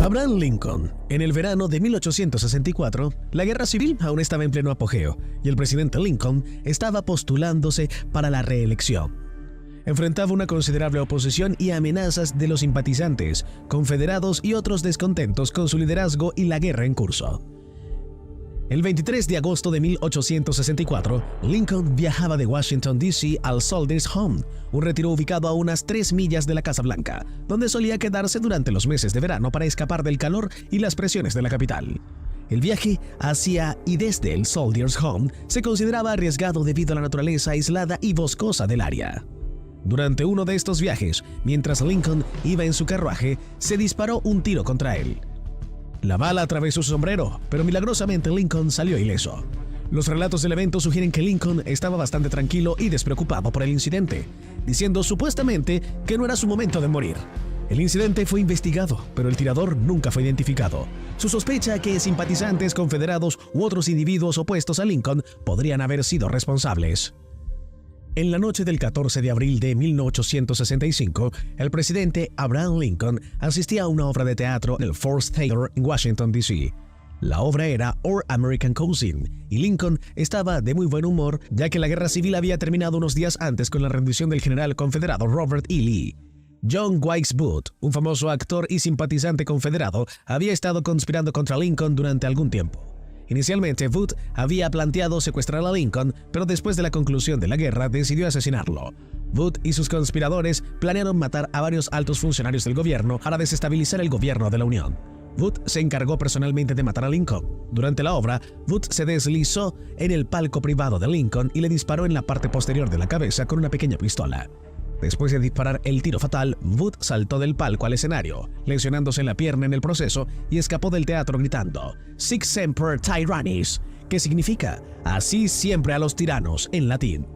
Abraham Lincoln. En el verano de 1864, la guerra civil aún estaba en pleno apogeo y el presidente Lincoln estaba postulándose para la reelección. Enfrentaba una considerable oposición y amenazas de los simpatizantes, confederados y otros descontentos con su liderazgo y la guerra en curso. El 23 de agosto de 1864, Lincoln viajaba de Washington, D.C. al Soldiers' Home, un retiro ubicado a unas 3 millas de la Casa Blanca, donde solía quedarse durante los meses de verano para escapar del calor y las presiones de la capital. El viaje hacia y desde el Soldiers' Home se consideraba arriesgado debido a la naturaleza aislada y boscosa del área. Durante uno de estos viajes, mientras Lincoln iba en su carruaje, se disparó un tiro contra él. La bala atravesó su sombrero, pero milagrosamente Lincoln salió ileso. Los relatos del evento sugieren que Lincoln estaba bastante tranquilo y despreocupado por el incidente, diciendo supuestamente que no era su momento de morir. El incidente fue investigado, pero el tirador nunca fue identificado. Su sospecha que simpatizantes confederados u otros individuos opuestos a Lincoln podrían haber sido responsables. En la noche del 14 de abril de 1865, el presidente Abraham Lincoln asistía a una obra de teatro en el Ford's Theater en Washington, D.C. La obra era Our American Cousin, y Lincoln estaba de muy buen humor ya que la guerra civil había terminado unos días antes con la rendición del general confederado Robert E. Lee. John Wilkes Booth, un famoso actor y simpatizante confederado, había estado conspirando contra Lincoln durante algún tiempo. Inicialmente, Booth había planteado secuestrar a Lincoln, pero después de la conclusión de la guerra decidió asesinarlo. Booth y sus conspiradores planearon matar a varios altos funcionarios del gobierno para desestabilizar el gobierno de la Unión. Booth se encargó personalmente de matar a Lincoln. Durante la obra, Booth se deslizó en el palco privado de Lincoln y le disparó en la parte posterior de la cabeza con una pequeña pistola. Después de disparar el tiro fatal, Booth saltó del palco al escenario, lesionándose en la pierna en el proceso, y escapó del teatro gritando "Sic semper tyrannis", que significa "así siempre a los tiranos" en latín.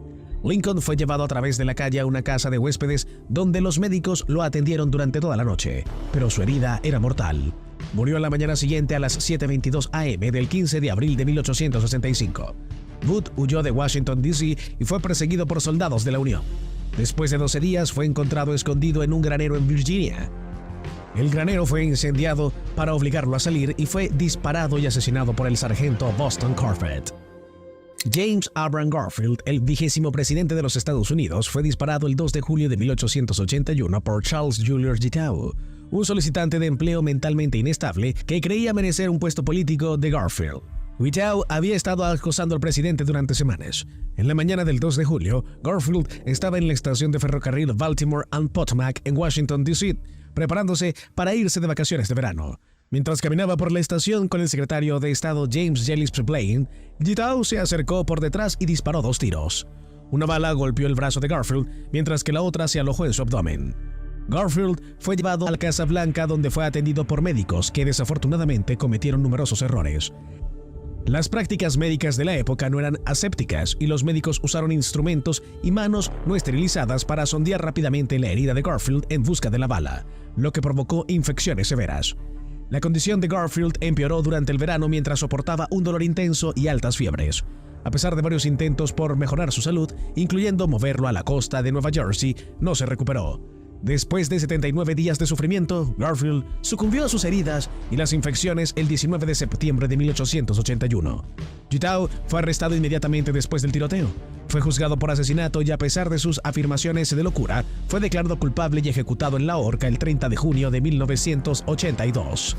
Lincoln fue llevado a través de la calle a una casa de huéspedes donde los médicos lo atendieron durante toda la noche, pero su herida era mortal. Murió a la mañana siguiente a las 7:22 a.m. del 15 de abril de 1865. Booth huyó de Washington, D.C. y fue perseguido por soldados de la Unión. Después de 12 días fue encontrado escondido en un granero en Virginia. El granero fue incendiado para obligarlo a salir y fue disparado y asesinado por el sargento Boston Carpet. James Abram Garfield, el 20º presidente de los Estados Unidos, fue disparado el 2 de julio de 1881 por Charles Julius Guiteau, un solicitante de empleo mentalmente inestable que creía merecer un puesto político de Garfield. Guiteau había estado acosando al presidente durante semanas. En la mañana del 2 de julio, Garfield estaba en la estación de ferrocarril Baltimore and Potomac en Washington, D.C., preparándose para irse de vacaciones de verano. Mientras caminaba por la estación con el secretario de Estado James Jellis Blaine, Guiteau se acercó por detrás y disparó 2 tiros. Una bala golpeó el brazo de Garfield, mientras que la otra se alojó en su abdomen. Garfield fue llevado a la Casa Blanca, donde fue atendido por médicos que desafortunadamente cometieron numerosos errores. Las prácticas médicas de la época no eran asépticas y los médicos usaron instrumentos y manos no esterilizadas para sondear rápidamente la herida de Garfield en busca de la bala, lo que provocó infecciones severas. La condición de Garfield empeoró durante el verano mientras soportaba un dolor intenso y altas fiebres. A pesar de varios intentos por mejorar su salud, incluyendo moverlo a la costa de Nueva Jersey, no se recuperó. Después de 79 días de sufrimiento, Garfield sucumbió a sus heridas y las infecciones el 19 de septiembre de 1881. Guiteau fue arrestado inmediatamente después del tiroteo. Fue juzgado por asesinato y, a pesar de sus afirmaciones de locura, fue declarado culpable y ejecutado en la horca el 30 de junio de 1982.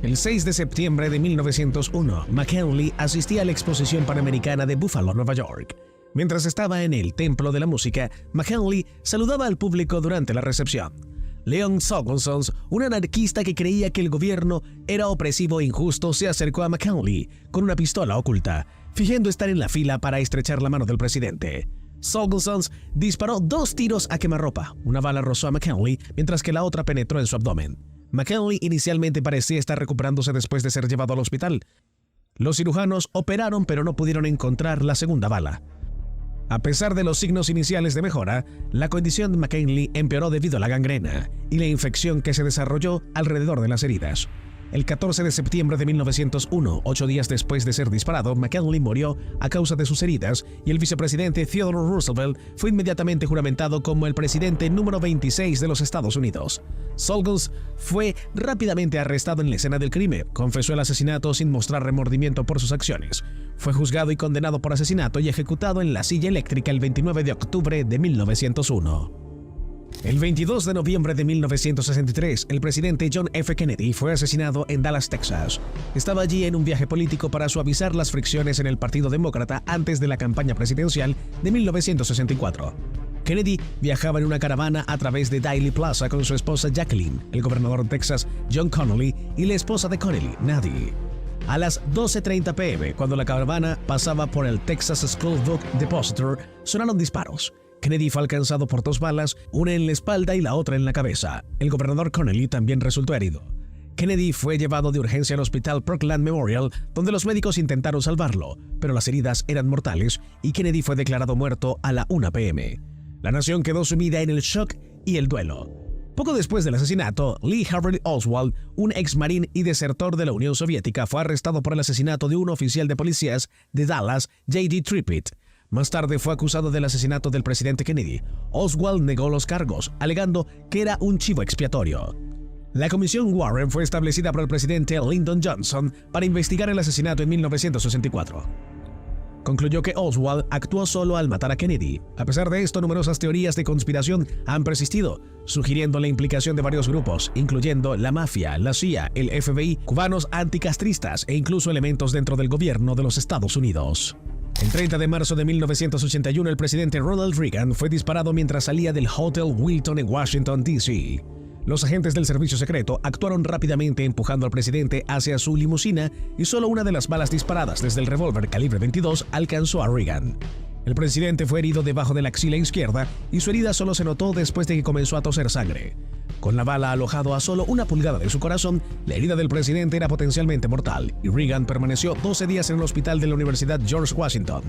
El 6 de septiembre de 1901, McKinley asistía a la Exposición Panamericana de Buffalo, Nueva York. Mientras estaba en el Templo de la Música, McKinley saludaba al público durante la recepción. Leon Sogolson, un anarquista que creía que el gobierno era opresivo e injusto, se acercó a McKinley con una pistola oculta, fingiendo estar en la fila para estrechar la mano del presidente. Sogolson disparó 2 tiros a quemarropa. Una bala rozó a McKinley, mientras que la otra penetró en su abdomen. McKinley inicialmente parecía estar recuperándose después de ser llevado al hospital. Los cirujanos operaron, pero no pudieron encontrar la segunda bala. A pesar de los signos iniciales de mejora, la condición de McKinley empeoró debido a la gangrena y la infección que se desarrolló alrededor de las heridas. El 14 de septiembre de 1901, 8 días después de ser disparado, McKinley murió a causa de sus heridas y el vicepresidente Theodore Roosevelt fue inmediatamente juramentado como el presidente número 26 de los Estados Unidos. Solgles fue rápidamente arrestado en la escena del crimen, confesó el asesinato sin mostrar remordimiento por sus acciones. Fue juzgado y condenado por asesinato y ejecutado en la silla eléctrica el 29 de octubre de 1901. El 22 de noviembre de 1963, el presidente John F. Kennedy fue asesinado en Dallas, Texas. Estaba allí en un viaje político para suavizar las fricciones en el Partido Demócrata antes de la campaña presidencial de 1964. Kennedy viajaba en una caravana a través de Dealey Plaza con su esposa Jacqueline, el gobernador de Texas John Connally y la esposa de Connally, Nadie. A las 12:30 p.m., cuando la caravana pasaba por el Texas School Book Depository, sonaron disparos. Kennedy fue alcanzado por 2 balas, una en la espalda y la otra en la cabeza. El gobernador Connally también resultó herido. Kennedy fue llevado de urgencia al hospital Parkland Memorial, donde los médicos intentaron salvarlo, pero las heridas eran mortales y Kennedy fue declarado muerto a la 1 p.m. La nación quedó sumida en el shock y el duelo. Poco después del asesinato, Lee Harvey Oswald, un ex marín y desertor de la Unión Soviética, fue arrestado por el asesinato de un oficial de policías de Dallas, J.D. Trippett. Más tarde fue acusado del asesinato del presidente Kennedy. Oswald negó los cargos, alegando que era un chivo expiatorio. La comisión Warren fue establecida por el presidente Lyndon Johnson para investigar el asesinato en 1964. Concluyó que Oswald actuó solo al matar a Kennedy. A pesar de esto, numerosas teorías de conspiración han persistido, sugiriendo la implicación de varios grupos, incluyendo la mafia, la CIA, el FBI, cubanos anticastristas e incluso elementos dentro del gobierno de los Estados Unidos. El 30 de marzo de 1981, el presidente Ronald Reagan fue disparado mientras salía del Hotel Wilton en Washington, D.C. Los agentes del servicio secreto actuaron rápidamente empujando al presidente hacia su limusina y solo una de las balas disparadas desde el revólver calibre 22 alcanzó a Reagan. El presidente fue herido debajo de la axila izquierda y su herida solo se notó después de que comenzó a toser sangre. Con la bala alojado a solo 1 pulgada de su corazón, la herida del presidente era potencialmente mortal y Reagan permaneció 12 días en el hospital de la Universidad George Washington.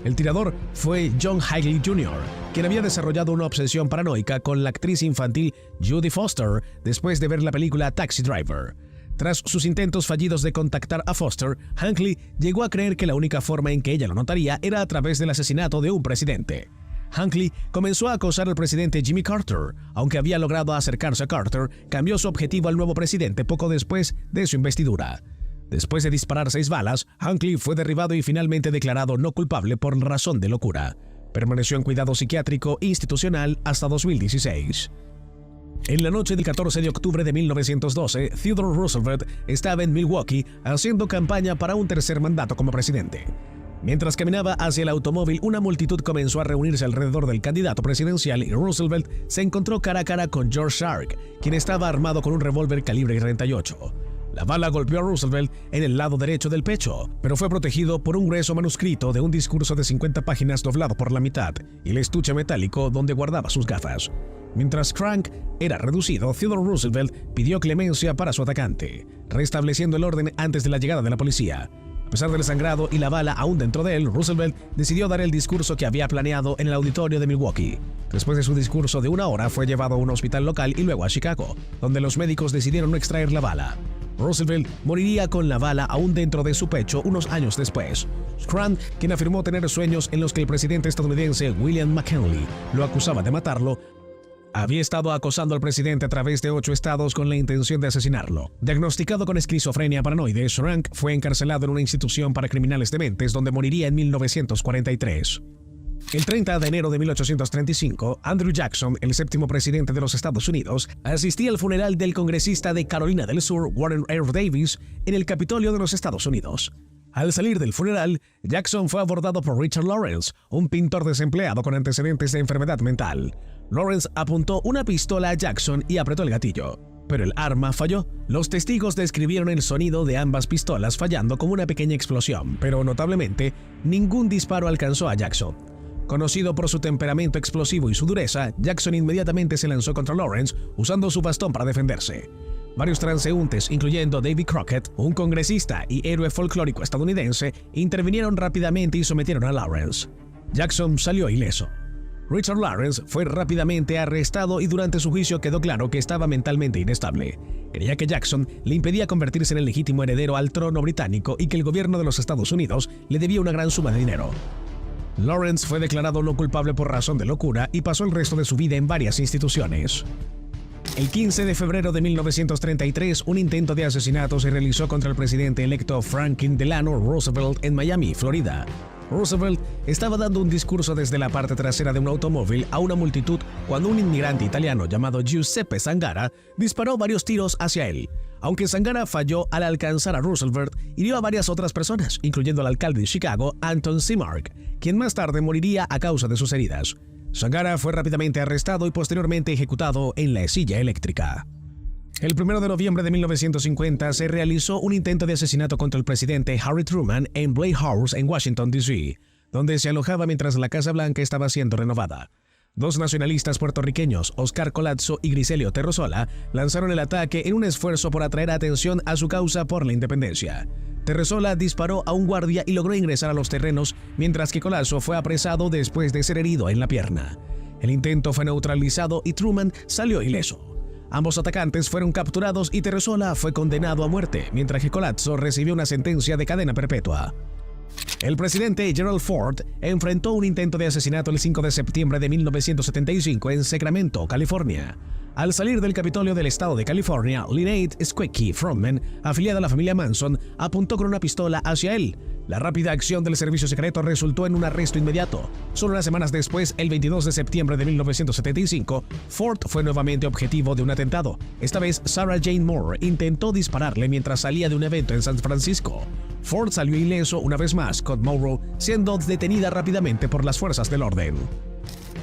El tirador fue John Higley Jr., quien había desarrollado una obsesión paranoica con la actriz infantil Jodie Foster después de ver la película Taxi Driver. Tras sus intentos fallidos de contactar a Foster, Higley llegó a creer que la única forma en que ella lo notaría era a través del asesinato de un presidente. Higley comenzó a acosar al presidente Jimmy Carter. Aunque había logrado acercarse a Carter, cambió su objetivo al nuevo presidente poco después de su investidura. Después de disparar 6 balas, Higley fue derribado y finalmente declarado no culpable por razón de locura. Permaneció en cuidado psiquiátrico institucional hasta 2016. En la noche del 14 de octubre de 1912, Theodore Roosevelt estaba en Milwaukee haciendo campaña para un tercer mandato como presidente. Mientras caminaba hacia el automóvil, una multitud comenzó a reunirse alrededor del candidato presidencial y Roosevelt se encontró cara a cara con George Sharp, quien estaba armado con un revólver calibre 38. La bala golpeó a Roosevelt en el lado derecho del pecho, pero fue protegido por un grueso manuscrito de un discurso de 50 páginas doblado por la mitad y el estuche metálico donde guardaba sus gafas. Mientras Crank era reducido, Theodore Roosevelt pidió clemencia para su atacante, restableciendo el orden antes de la llegada de la policía. A pesar del sangrado y la bala aún dentro de él, Roosevelt decidió dar el discurso que había planeado en el auditorio de Milwaukee. Después de su discurso de 1 hora, fue llevado a un hospital local y luego a Chicago, donde los médicos decidieron no extraer la bala. Roosevelt moriría con la bala aún dentro de su pecho unos años después. Scranton, quien afirmó tener sueños en los que el presidente estadounidense William McKinley lo acusaba de matarlo, había estado acosando al presidente a través de 8 estados con la intención de asesinarlo. Diagnosticado con esquizofrenia paranoide, Scranton fue encarcelado en una institución para criminales dementes donde moriría en 1943. El 30 de enero de 1835, Andrew Jackson, el 7º presidente de los Estados Unidos, asistía al funeral del congresista de Carolina del Sur, Warren R. Davis, en el Capitolio de los Estados Unidos. Al salir del funeral, Jackson fue abordado por Richard Lawrence, un pintor desempleado con antecedentes de enfermedad mental. Lawrence apuntó una pistola a Jackson y apretó el gatillo, pero el arma falló. Los testigos describieron el sonido de ambas pistolas fallando como una pequeña explosión, pero notablemente, ningún disparo alcanzó a Jackson. Conocido por su temperamento explosivo y su dureza, Jackson inmediatamente se lanzó contra Lawrence usando su bastón para defenderse. Varios transeúntes, incluyendo David Crockett, un congresista y héroe folclórico estadounidense, intervinieron rápidamente y sometieron a Lawrence. Jackson salió ileso. Richard Lawrence fue rápidamente arrestado y durante su juicio quedó claro que estaba mentalmente inestable. Creía que Jackson le impedía convertirse en el legítimo heredero al trono británico y que el gobierno de los Estados Unidos le debía una gran suma de dinero. Lawrence fue declarado no culpable por razón de locura y pasó el resto de su vida en varias instituciones. El 15 de febrero de 1933, un intento de asesinato se realizó contra el presidente electo Franklin Delano Roosevelt en Miami, Florida. Roosevelt estaba dando un discurso desde la parte trasera de un automóvil a una multitud cuando un inmigrante italiano llamado Giuseppe Zangara disparó varios tiros hacia él. Aunque Zangara falló al alcanzar a Roosevelt, hirió a varias otras personas, incluyendo al alcalde de Chicago, Anton Seamark, quien más tarde moriría a causa de sus heridas. Zangara fue rápidamente arrestado y posteriormente ejecutado en la silla eléctrica. El 1 de noviembre de 1950 se realizó un intento de asesinato contra el presidente Harry Truman en Blair House en Washington, D.C., donde se alojaba mientras la Casa Blanca estaba siendo renovada. Dos nacionalistas puertorriqueños, Oscar Collazo y Griselio Terrosola, lanzaron el ataque en un esfuerzo por atraer atención a su causa por la independencia. Terrosola disparó a un guardia y logró ingresar a los terrenos, mientras que Collazo fue apresado después de ser herido en la pierna. El intento fue neutralizado y Truman salió ileso. Ambos atacantes fueron capturados y Terrosola fue condenado a muerte, mientras que Collazo recibió una sentencia de cadena perpetua. El presidente Gerald Ford enfrentó un intento de asesinato el 5 de septiembre de 1975 en Sacramento, California. Al salir del Capitolio del estado de California, Lynette Squeaky Frontman, afiliada a la familia Manson, apuntó con una pistola hacia él. La rápida acción del servicio secreto resultó en un arresto inmediato. Solo unas semanas después, el 22 de septiembre de 1975, Ford fue nuevamente objetivo de un atentado. Esta vez, Sarah Jane Moore intentó dispararle mientras salía de un evento en San Francisco. Ford salió ileso una vez más, con Monroe siendo detenida rápidamente por las fuerzas del orden.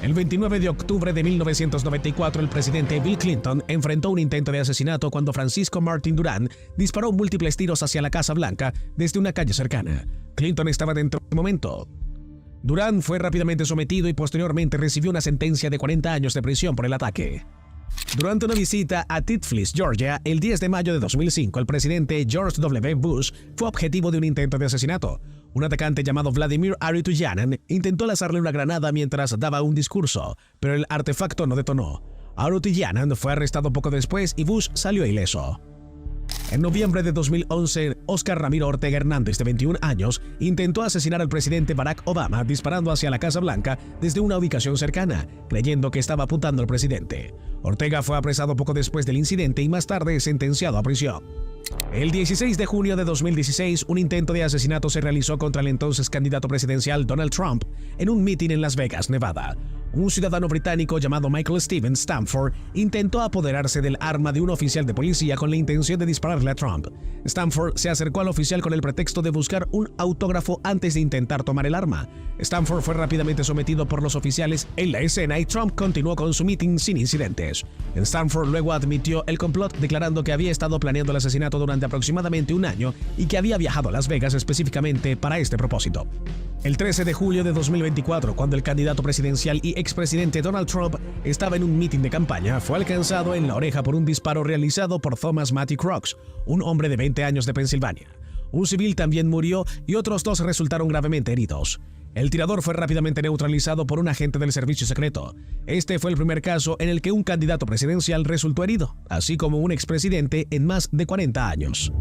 El 29 de octubre de 1994, el presidente Bill Clinton enfrentó un intento de asesinato cuando Francisco Martin Durán disparó múltiples tiros hacia la Casa Blanca desde una calle cercana. Clinton estaba dentro del momento. Durán fue rápidamente sometido y posteriormente recibió una sentencia de 40 años de prisión por el ataque. Durante una visita a Tiflis, Georgia, el 10 de mayo de 2005, el presidente George W. Bush fue objetivo de un intento de asesinato. Un atacante llamado Vladimir Arutyunyan intentó lanzarle una granada mientras daba un discurso, pero el artefacto no detonó. Arutyunyan fue arrestado poco después y Bush salió ileso. En noviembre de 2011, Oscar Ramiro Ortega Hernández, de 21 años, intentó asesinar al presidente Barack Obama disparando hacia la Casa Blanca desde una ubicación cercana, creyendo que estaba apuntando al presidente. Ortega fue apresado poco después del incidente y más tarde sentenciado a prisión. El 16 de junio de 2016, un intento de asesinato se realizó contra el entonces candidato presidencial Donald Trump en un mitin en Las Vegas, Nevada. Un ciudadano británico llamado Michael Steven Stamford intentó apoderarse del arma de un oficial de policía con la intención de dispararle a Trump. Stamford se acercó al oficial con el pretexto de buscar un autógrafo antes de intentar tomar el arma. Stamford fue rápidamente sometido por los oficiales en la escena y Trump continuó con su mitin sin incidentes. Stamford luego admitió el complot, declarando que había estado planeando el asesinato durante aproximadamente un año y que había viajado a Las Vegas específicamente para este propósito. El 13 de julio de 2024, cuando el candidato presidencial y expresidente Donald Trump estaba en un mitin de campaña, fue alcanzado en la oreja por un disparo realizado por Thomas Matty Crooks, un hombre de 20 años de Pensilvania. Un civil también murió y otros dos resultaron gravemente heridos. El tirador fue rápidamente neutralizado por un agente del servicio secreto. Este fue el primer caso en el que un candidato presidencial resultó herido, así como un expresidente en más de 40 años.